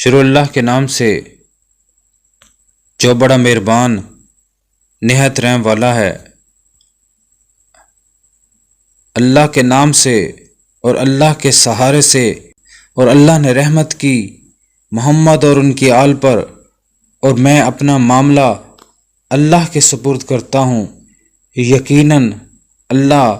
شروع اللہ کے نام سے جو بڑا مہربان نہایت رحم والا ہے۔ اللہ کے نام سے اور اللہ کے سہارے سے، اور اللہ نے رحمت کی محمد اور ان کی آل پر، اور میں اپنا معاملہ اللہ کے سپرد کرتا ہوں۔ یقیناً اللہ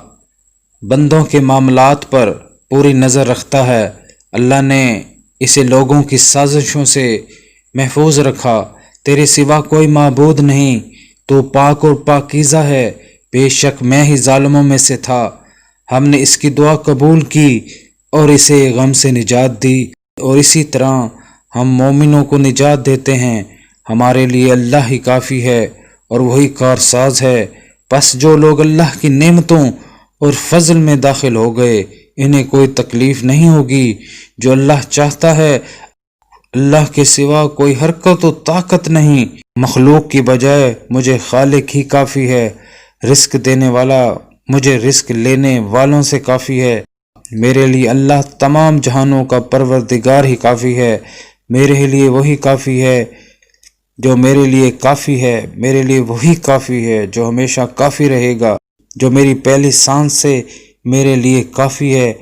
بندوں کے معاملات پر پوری نظر رکھتا ہے۔ اللہ نے اسے لوگوں کی سازشوں سے محفوظ رکھا۔ تیرے سوا کوئی معبود نہیں، تو پاک اور پاکیزہ ہے۔ بے شک میں ہی ظالموں میں سے تھا۔ ہم نے اس کی دعا قبول کی اور اسے غم سے نجات دی، اور اسی طرح ہم مومنوں کو نجات دیتے ہیں۔ ہمارے لیے اللہ ہی کافی ہے اور وہی کارساز ہے۔ پس جو لوگ اللہ کی نعمتوں اور فضل میں داخل ہو گئے، انہیں کوئی تکلیف نہیں ہوگی۔ جو اللہ چاہتا ہے، اللہ کے سوا کوئی حرکت و طاقت نہیں۔ مخلوق کی بجائے مجھے خالق ہی کافی ہے۔ رزق دینے والا مجھے رزق لینے والوں سے کافی ہے۔ میرے لیے اللہ تمام جہانوں کا پروردگار ہی کافی ہے۔ میرے لیے وہی کافی ہے جو میرے لیے کافی ہے۔ میرے لیے وہی کافی ہے جو ہمیشہ کافی رہے گا۔ جو میری پہلی سانس سے میرے لیے کافی ہے،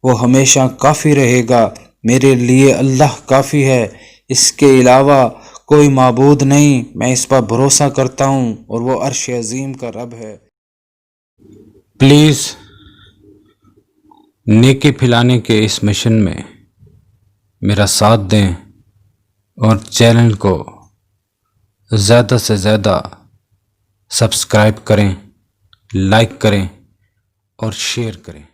وہ ہمیشہ کافی رہے گا۔ میرے لیے اللہ کافی ہے، اس کے علاوہ کوئی معبود نہیں۔ میں اس پر بھروسہ کرتا ہوں اور وہ عرش عظیم کا رب ہے۔ پلیز نیکی پھیلانے کے اس مشن میں میرا ساتھ دیں اور چینل کو زیادہ سے زیادہ سبسکرائب کریں، لائک کریں اور شیئر کریں۔